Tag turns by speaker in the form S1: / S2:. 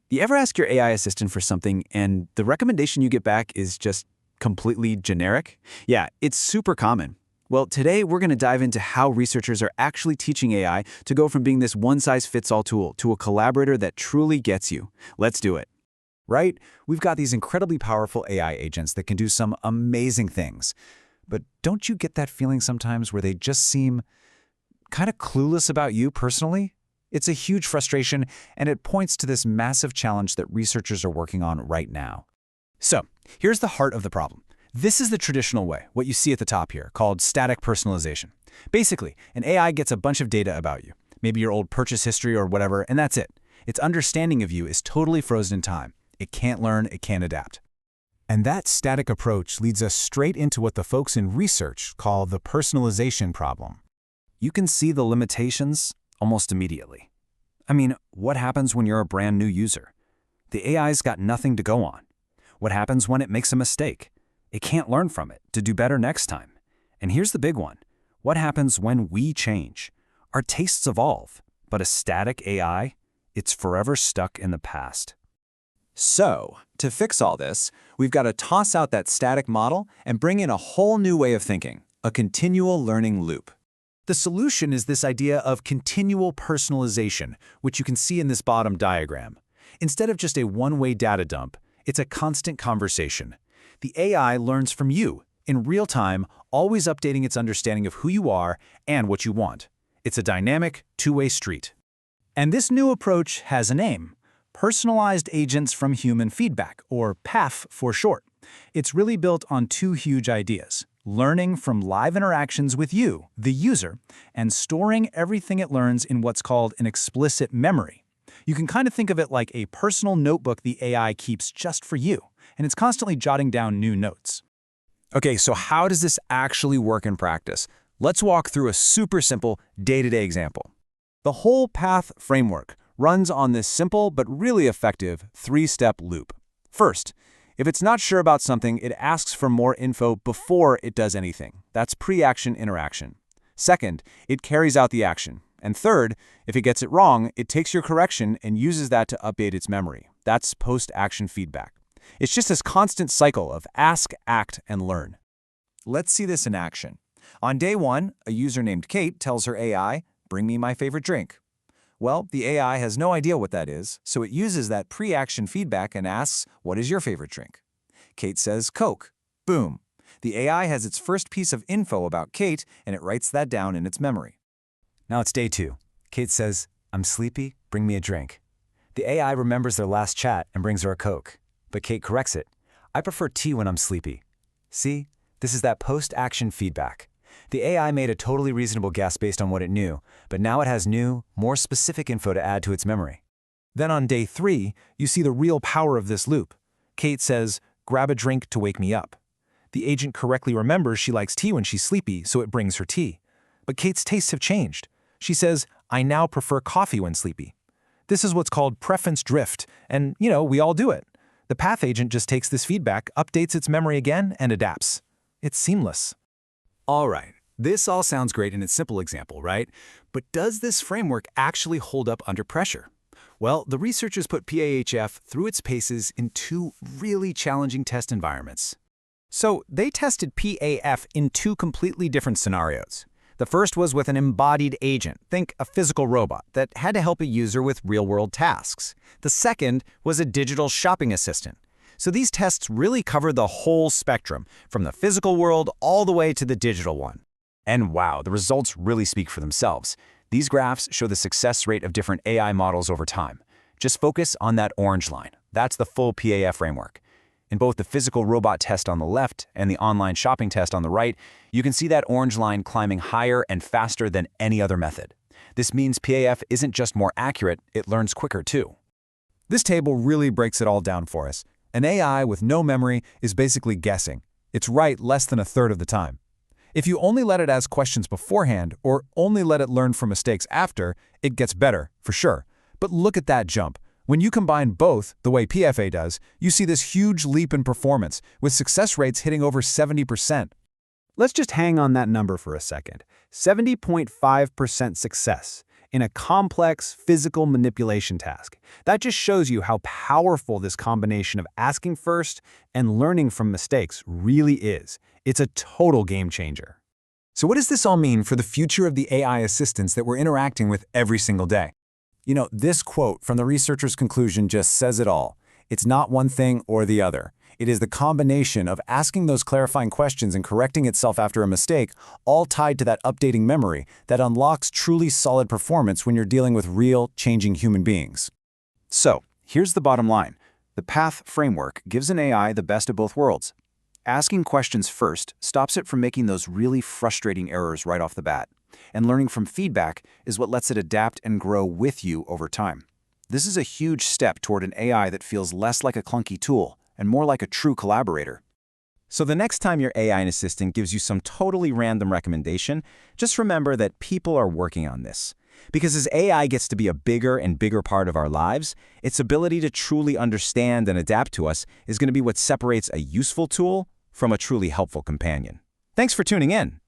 S1: You ever ask your AI assistant for something and the recommendation you get back is just completely generic? Yeah, it's super common. Well, today we're going to dive into how researchers are actually teaching AI to go from being this one-size-fits-all tool to a collaborator that truly gets you. Let's do it.
S2: Right? We've got these incredibly powerful AI agents that can do some amazing things. But don't you get that feeling sometimes where they just seem kind of clueless about you personally? It's a huge frustration, and it points to this massive challenge that researchers are working on right now.
S1: So, here's the heart of the problem. This is the traditional way, what you see at the top here, called static personalization. Basically, an AI gets a bunch of data about you, maybe your old purchase history or whatever, and that's it. Its understanding of you is totally frozen in time. It can't learn, it can't adapt.
S2: And that static approach leads us straight into what the folks in research call the personalization problem.
S1: You can see the limitations almost immediately. I mean, what happens when you're a brand new user? The AI's got nothing to go on. What happens when it makes a mistake? It can't learn from it to do better next time. And here's the big one. What happens when we change? Our tastes evolve, but a static AI, it's forever stuck in the past.
S2: So, to fix all this, we've got to toss out that static model and bring in a whole new way of thinking, a continual learning loop. The solution is this idea of continual personalization, which you can see in this bottom diagram. Instead of just a one-way data dump, it's a constant conversation. The AI learns from you, in real time, always updating its understanding of who you are and what you want. It's a dynamic, two-way street. And this new approach has a name: Personalized Agents from Human Feedback, or PAHF for short. It's really built on two huge ideas: learning from live interactions with you, the user, and storing everything it learns in what's called an explicit memory. You can kind of think of it like a personal notebook the AI keeps just for you, and it's constantly jotting down new notes.
S1: Okay, so how does this actually work in practice? Let's walk through a super simple day-to-day example. The whole PAHF framework runs on this simple but really effective three-step loop. First, if it's not sure about something, it asks for more info before it does anything. That's pre-action interaction. Second, it carries out the action. And third, if it gets it wrong, it takes your correction and uses that to update its memory. That's post-action feedback. It's just this constant cycle of ask, act, and learn.
S2: Let's see this in action. On day one, a user named Kate tells her AI, "Bring me my favorite drink." Well, the AI has no idea what that is, so it uses that pre-action feedback and asks, "What is your favorite drink?" Kate says, "Coke." Boom. The AI has its first piece of info about Kate, and it writes that down in its memory. Now it's day two. Kate says, "I'm sleepy, bring me a drink." The AI remembers their last chat and brings her a Coke. But Kate corrects it. "I prefer tea when I'm sleepy." See, this is that post-action feedback. The AI made a totally reasonable guess based on what it knew, but now it has new, more specific info to add to its memory. Then on day three, you see the real power of this loop. Kate says, "Grab a drink to wake me up." The agent correctly remembers she likes tea when she's sleepy, so it brings her tea. But Kate's tastes have changed. She says, "I now prefer coffee when sleepy." This is what's called preference drift, and, we all do it. The PAHF agent just takes this feedback, updates its memory again, and adapts. It's seamless. All right, this all sounds great in its simple example, right? But does this framework actually hold up under pressure? Well, the researchers put PAHF through its paces in two really challenging test environments. So they tested PAHF in two completely different scenarios. The first was with an embodied agent, think a physical robot, that had to help a user with real-world tasks. The second was a digital shopping assistant. So these tests really covered the whole spectrum, from the physical world all the way to the digital one. And wow, the results really speak for themselves. These graphs show the success rate of different AI models over time. Just focus on that orange line. That's the full PAHF framework. In both the physical robot test on the left and the online shopping test on the right, you can see that orange line climbing higher and faster than any other method. This means PAHF isn't just more accurate, it learns quicker too. This table really breaks it all down for us. An AI with no memory is basically guessing. It's right less than a third of the time. If you only let it ask questions beforehand or only let it learn from mistakes after, it gets better, for sure. But look at that jump. When you combine both, the way PFA does, you see this huge leap in performance, with success rates hitting over 70%. Let's just hang on that number for a second. 70.5% success.
S1: in a complex physical manipulation task. That just shows you how powerful this combination of asking first and learning from mistakes really is. It's a total game changer. So what does this all mean for the future of the AI assistants that we're interacting with every single day? This quote from the researcher's conclusion just says it all. It's not one thing or the other. It is the combination of asking those clarifying questions and correcting itself after a mistake, all tied to that updating memory that unlocks truly solid performance when you're dealing with real, changing human beings. So, here's the bottom line. The PAHF framework gives an AI the best of both worlds. Asking questions first stops it from making those really frustrating errors right off the bat. And learning from feedback is what lets it adapt and grow with you over time. This is a huge step toward an AI that feels less like a clunky tool and more like a true collaborator. So the next time your AI assistant gives you some totally random recommendation, just remember that people are working on this. Because as AI gets to be a bigger and bigger part of our lives, its ability to truly understand and adapt to us is going to be what separates a useful tool from a truly helpful companion. Thanks for tuning in.